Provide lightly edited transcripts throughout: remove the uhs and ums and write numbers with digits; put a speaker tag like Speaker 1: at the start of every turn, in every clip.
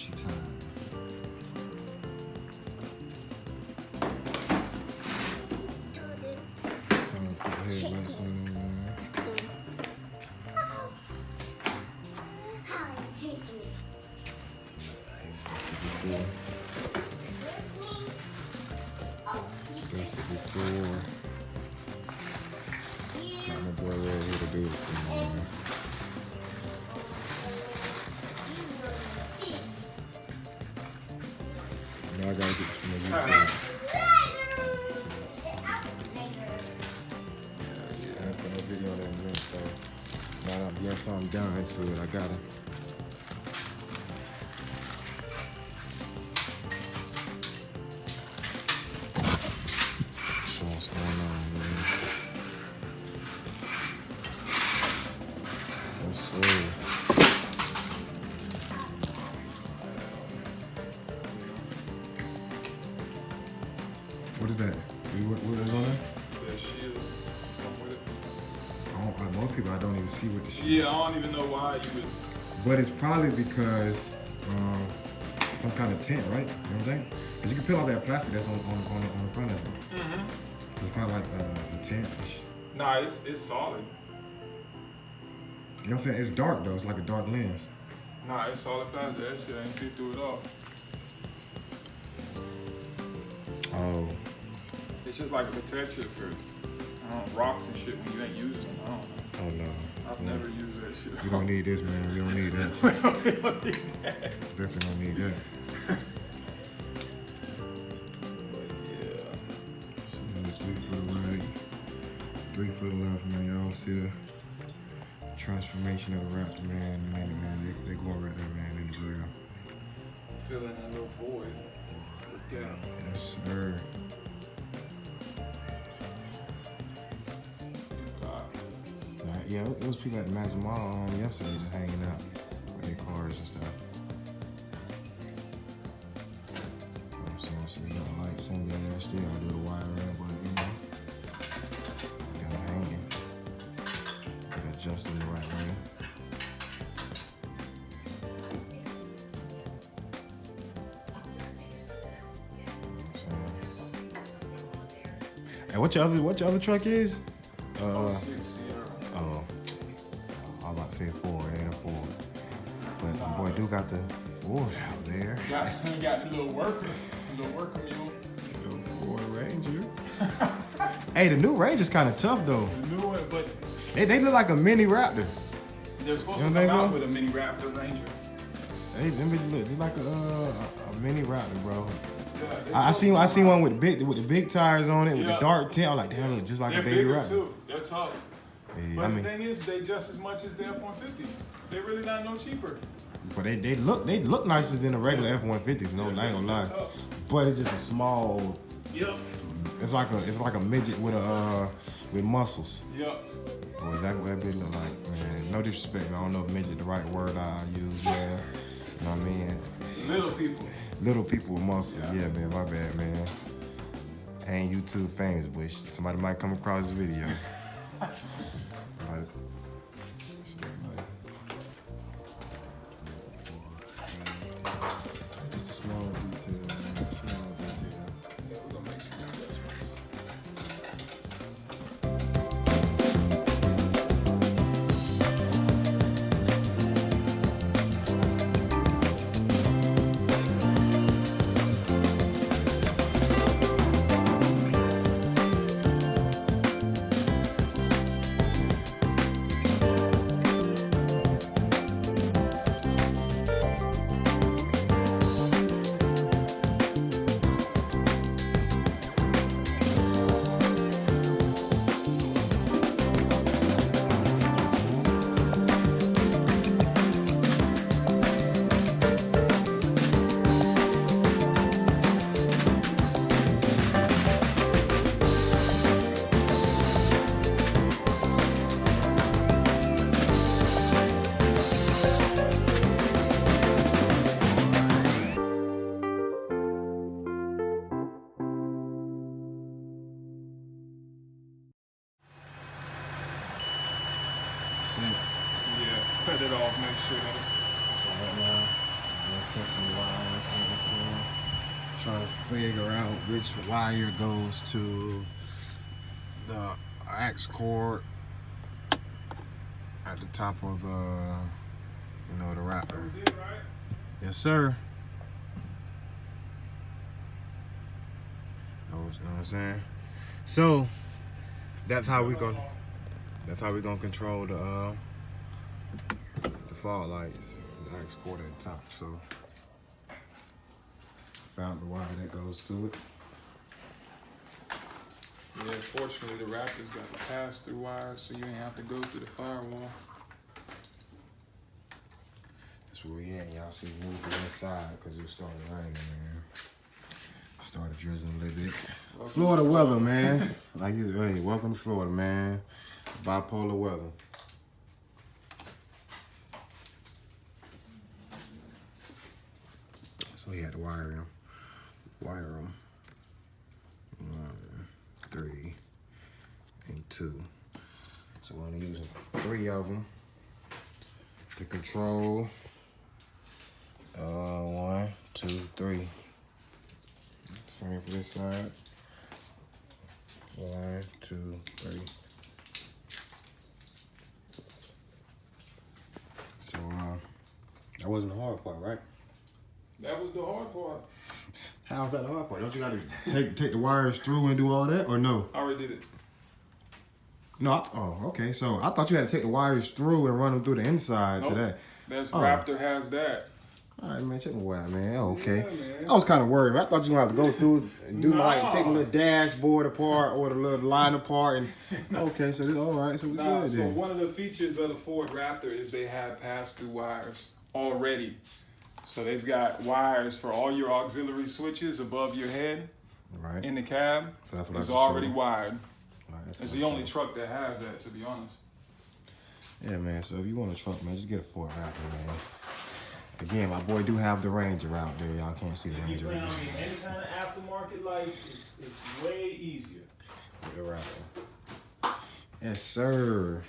Speaker 1: Gucci time. Time to put headlights on there, man. That's the before. Got my boy right here to do it for me, man. Now I gotta get this from the YouTube. Yeah, I put no video on that minute, so now that I'm getting something done to it, I gotta. Show what's going on, man. Yes, sir. What is that? What is on there?
Speaker 2: The shield. Come with it.
Speaker 1: Most people, I don't even see what the shield.
Speaker 2: Yeah, I don't even know why you would.
Speaker 1: But it's probably because some kind of tint, right? You know what I'm saying? Because you can peel off that plastic that's on the front of it.
Speaker 2: Mm-hmm.
Speaker 1: It's probably like a tint.
Speaker 2: Nah, it's solid.
Speaker 1: You know what I'm saying? It's dark though. It's like a dark lens.
Speaker 2: Nah, it's solid plastic. That shit ain't see through it all.
Speaker 1: Oh.
Speaker 2: It's just like a protection for rocks and shit when you ain't using them. I don't know.
Speaker 1: Oh no.
Speaker 2: I've never used that shit.
Speaker 1: You don't need this, man. We don't need that.
Speaker 2: We don't need that.
Speaker 1: Definitely don't need that.
Speaker 2: But yeah.
Speaker 1: So, 3 foot right, 3 foot left, man. Y'all see the transformation of the raptor, man. Man, they going right there, man, in the grill.
Speaker 2: Filling that little void. Look out.
Speaker 1: Yes, sir. Yeah, it was people at the Magic Mall yesterday just hanging out with their cars and stuff. So you got lights in there, still gotta do the wiring, but you know, got them hanging. Got adjusted the right way. And what your other truck is? Oh, I'm about to say Ford. It ain't a Ford. But the boy do got the Ford out there.
Speaker 2: Got the little worker mule.
Speaker 1: Little Ford Ranger. Hey, the new Ranger's kind of tough though.
Speaker 2: The new one, but
Speaker 1: They look like a mini Raptor.
Speaker 2: they're supposed
Speaker 1: You
Speaker 2: to
Speaker 1: don't
Speaker 2: come
Speaker 1: think
Speaker 2: out
Speaker 1: so?
Speaker 2: with a mini Raptor Ranger.
Speaker 1: Hey, them bitches look just like a mini Raptor, bro.
Speaker 2: Yeah,
Speaker 1: I seen one with the big tires on it with the
Speaker 2: Yeah.
Speaker 1: dark tint. I'm like, damn, look just like
Speaker 2: they're
Speaker 1: a baby
Speaker 2: bigger
Speaker 1: Raptor.
Speaker 2: too. They're tough.
Speaker 1: Yeah,
Speaker 2: But
Speaker 1: I
Speaker 2: the
Speaker 1: mean,
Speaker 2: thing is, they just as much as the F-150s. They're really not no cheaper.
Speaker 1: but they look nicer than the regular F-150s. No, I ain't gonna lie.
Speaker 2: Tough.
Speaker 1: But it's just a small.
Speaker 2: Yep.
Speaker 1: It's like a midget with muscles.
Speaker 2: Yep.
Speaker 1: Boy, exactly what that bitch look like, man. No disrespect, man. I don't know if midget the right word I use, man. You know what I mean?
Speaker 2: Little people.
Speaker 1: Little people with muscle.
Speaker 2: Yeah.
Speaker 1: Yeah, man. My bad, man. Ain't YouTube famous, but somebody might come across this video. Alright. It's nice. It's just a small detail, man. Small detail.
Speaker 2: Yeah, we're gonna make some adjustments.
Speaker 1: See?
Speaker 2: Yeah, cut it off, make sure that's
Speaker 1: So right now, I'm gonna test some trying to figure out which wire goes to the axe cord at the top of the, the raptor.
Speaker 2: That was it, right?
Speaker 1: Yes, sir. You know what I'm saying? So that's how we gonna control the fault lights, the axe cord at the top. So found the wire that goes to it.
Speaker 2: Yeah, fortunately the Raptors got the pass-through wires, so you ain't have to go through the firewall.
Speaker 1: That's where we at. Y'all see me moving inside because it was starting raining, man. Started drizzling a little bit. Florida weather, man. Like, hey, welcome to Florida, man. Bipolar weather. So he had to wire him. 1, 3, and 2. So we're only using 3 of them to control. 1, 2, 3. Same for this side. 1, 2, 3. So that wasn't the hard part, right?
Speaker 2: That was the hard part.
Speaker 1: How's that the hard part? Don't you gotta take the wires through and do all that, or no?
Speaker 2: I already did it.
Speaker 1: No. Oh, okay. So I thought you had to take the wires through and run them through the inside
Speaker 2: Nope.
Speaker 1: today.
Speaker 2: That's
Speaker 1: Oh.
Speaker 2: Raptor has that.
Speaker 1: All right, man. Check my wire, man. Oh, okay.
Speaker 2: Yeah, man.
Speaker 1: I was kind of worried. Man. I thought you were gonna have to go through and do
Speaker 2: Nah.
Speaker 1: take a little dashboard apart or the little line apart, and okay. So this all right. So we
Speaker 2: Nah,
Speaker 1: good
Speaker 2: so
Speaker 1: then.
Speaker 2: one of the features of the Ford Raptor is they have pass-through wires already. So they've got wires for all your auxiliary switches above your head
Speaker 1: Right.
Speaker 2: in the cab.
Speaker 1: So that's what
Speaker 2: It's
Speaker 1: I just
Speaker 2: already
Speaker 1: showed.
Speaker 2: wired.
Speaker 1: All right, that's
Speaker 2: It's
Speaker 1: what
Speaker 2: the
Speaker 1: I
Speaker 2: only
Speaker 1: showed.
Speaker 2: truck that has that, to be honest.
Speaker 1: Yeah, man. So if you want a truck, man, just get a Ford Raptor, man. Again, my boy do have the Ranger out there. Y'all can't see the
Speaker 3: If you
Speaker 1: Ranger.
Speaker 3: plan
Speaker 1: Right
Speaker 3: on
Speaker 1: now.
Speaker 3: getting any kind of aftermarket lights, it's way easier.
Speaker 1: Get a Raptor. Yes, sir.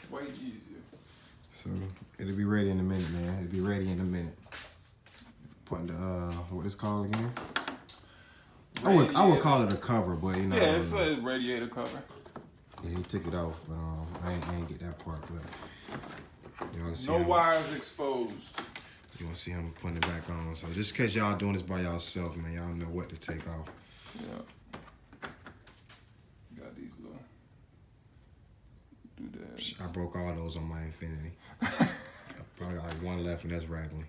Speaker 2: Way easier.
Speaker 1: So it'll be ready in a minute, man. It'll be ready in a minute. Putting the what it's called again? I would call it a cover, but you know.
Speaker 2: Yeah, it's a radiator cover.
Speaker 1: Yeah, he took it off, but I ain't get that part. But y'all see
Speaker 2: No wires exposed.
Speaker 1: You want to see him putting it back on. So just in case y'all doing this by yourself, man, y'all know what to take off.
Speaker 2: Yeah. Got these little doodads.
Speaker 1: I broke all those on my Infinity. I probably got like one left, and that's raggedy.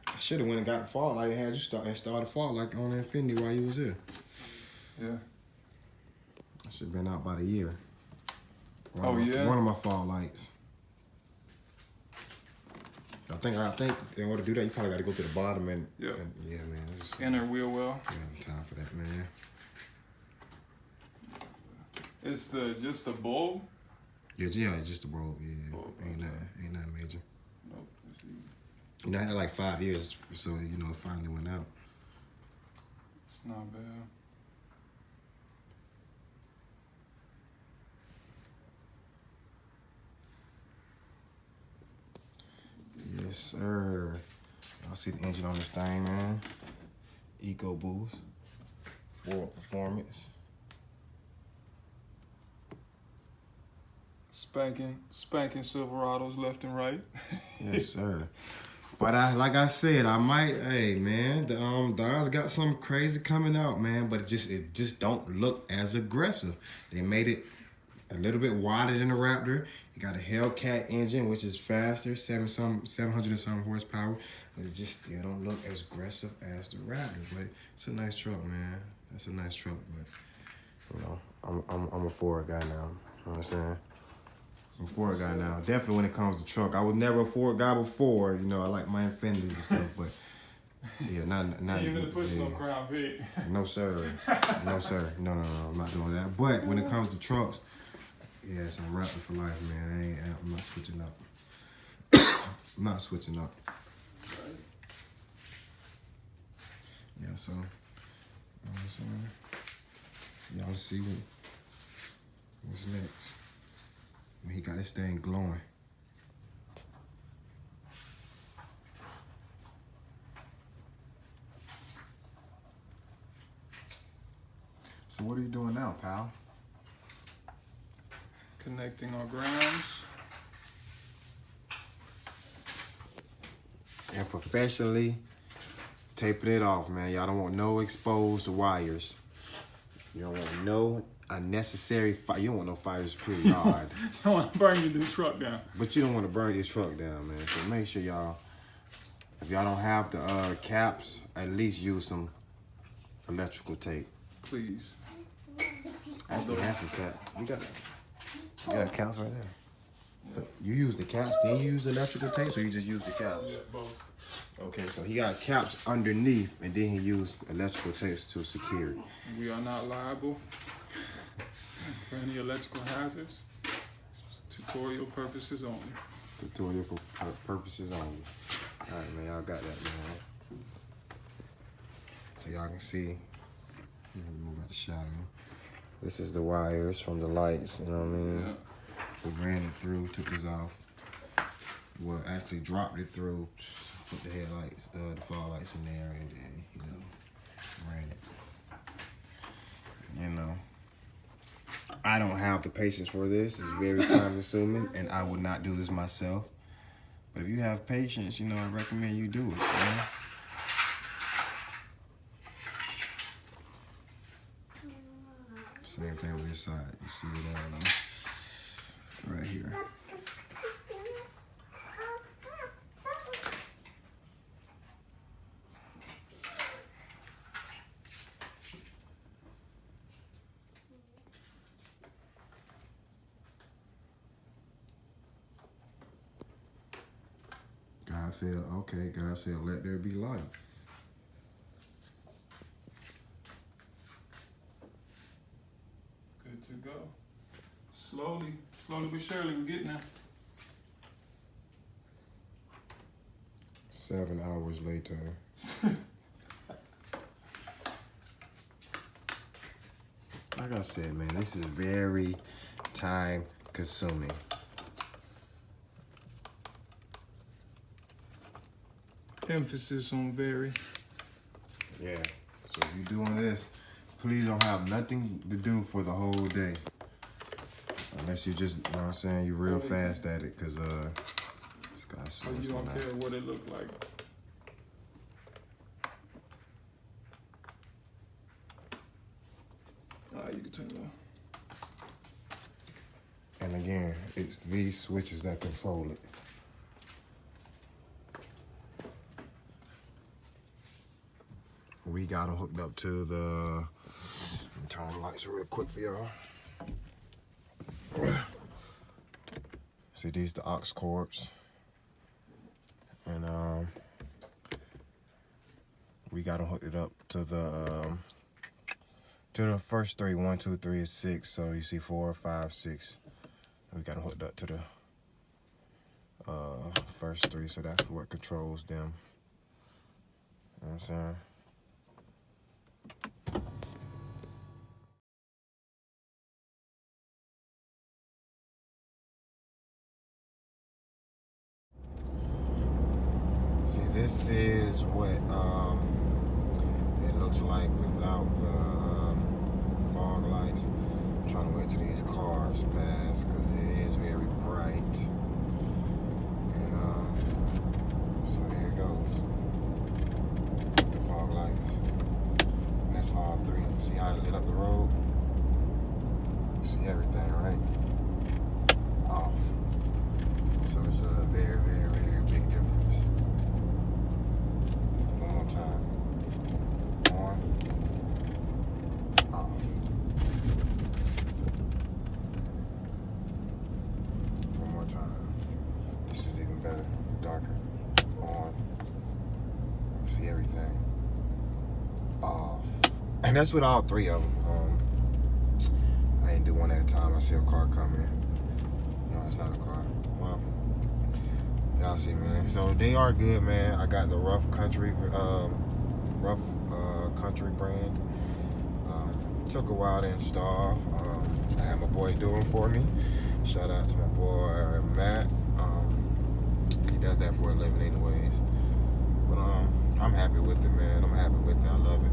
Speaker 1: I should have went and got the fall light and had you start the fall light on the Infinity while you was here.
Speaker 2: Yeah.
Speaker 1: I should have been out about a year.
Speaker 2: Oh, yeah?
Speaker 1: One of my fall lights. I think in order to do that, you probably got to go to the bottom and
Speaker 2: Yeah.
Speaker 1: Yeah, man.
Speaker 2: Inner wheel well.
Speaker 1: I have time for that, man.
Speaker 2: It's just the bulb.
Speaker 1: Yeah, just the bulb. Yeah,
Speaker 2: Bulb,
Speaker 1: ain't nothing major.
Speaker 2: Nope. Let's see.
Speaker 1: You know, I had like 5 years, so you know, it finally went out.
Speaker 2: It's not bad.
Speaker 1: Yes, sir. Y'all see the engine on this thing, man. Eco Boost. Ford Performance.
Speaker 2: Spanking Silverados left and right.
Speaker 1: Yes, sir. But like I said, I might. Hey, man, the Dodge got something crazy coming out, man. But it just don't look as aggressive. They made it a little bit wider than the Raptor. It got a Hellcat engine, which is faster, 700 and some horsepower. But it just still don't look as aggressive as the Raptor. But it's a nice truck, man. That's a nice truck. But you know, I'm a Ford guy now. You know what I'm saying? I'm a Ford guy now. Definitely when it comes to truck. I was never a Ford guy before. You know, I like my Infinities and stuff, but yeah, not
Speaker 2: You ain't gonna push
Speaker 1: yeah.
Speaker 2: no Crown Vic.
Speaker 1: No sir. No sir. No, I'm not doing that. But when it comes to trucks, yes, I'm Raptor for life, man. I'm not switching up. I'm not switching up. Yeah, so you know what I'm saying? Y'all see what's next. When he got this thing glowing. So what are you doing now, pal?
Speaker 2: Connecting our grounds.
Speaker 1: And professionally taping it off, man. Y'all don't want no exposed wires. You don't want no unnecessary fire. You don't want no fires per yard.
Speaker 2: You don't want to burn your new truck down.
Speaker 1: But you don't want to burn your truck down, man. So make sure y'all, if y'all don't have the caps, at least use some electrical tape.
Speaker 2: Please.
Speaker 1: Actually, half the cap. You got caps right there. So you use the caps, then you use the electrical tape, so you just use the caps?
Speaker 2: Yeah, both.
Speaker 1: Okay, so he got caps underneath, and then he used electrical tapes to secure it.
Speaker 2: We are not liable for any electrical hazards. Tutorial purposes only.
Speaker 1: Tutorial purposes only. All right, man, y'all got that, man. So y'all can see, move out the shadow. This is the wires from the lights, you know what I mean?
Speaker 2: Yeah.
Speaker 1: We ran it through, took this off. Well, actually dropped it through, put the headlights, the fog lights in there, and then, you know, ran it. You know, I don't have the patience for this. It's very time consuming, and I would not do this myself. But if you have patience, you know, I recommend you do it, man. Same thing with this side. You see it right here. God said, okay, God said, let there be light.
Speaker 2: Good to go. Slowly but surely, we're getting there.
Speaker 1: 7 hours later. Like I said, man, this is very time consuming.
Speaker 2: Emphasis on very.
Speaker 1: Yeah. So if you're doing this, please don't have nothing to do for the whole day. Unless you just, you know what I'm saying, you're real fast at it, because this guy's so
Speaker 2: You don't
Speaker 1: nice.
Speaker 2: care what it look like. You can turn it on.
Speaker 1: And again, it's these switches that control it. We got them hooked up to the, let me turn the lights real quick for y'all. See, these the aux cords. And we got them hooked it up to the first three. 1, 2, 3 is 6. So you see 4, 5, 6. We got them hooked up to the first 3. So that's what controls them. You know what I'm saying? See, this is what it looks like without the fog lights. I'm trying to wait till these cars pass because it is very bright. And so here it goes. The fog lights. And that's all 3. See how it lit up the road? See everything, right? Off. So it's a very, very, very big difference. One more time. On. Off. One more time. This is even better. Darker. On. See everything. Off. And that's with all 3 of them. I didn't do one at a time. I see a car coming. No, it's not a car. Well, y'all see, man. So they are good, man. I got the Rough Country brand. Took a while to install. I had my boy doing for me. Shout out to my boy Matt. He does that for a living, anyways. But I'm happy with it, man. I'm happy with it. I love it.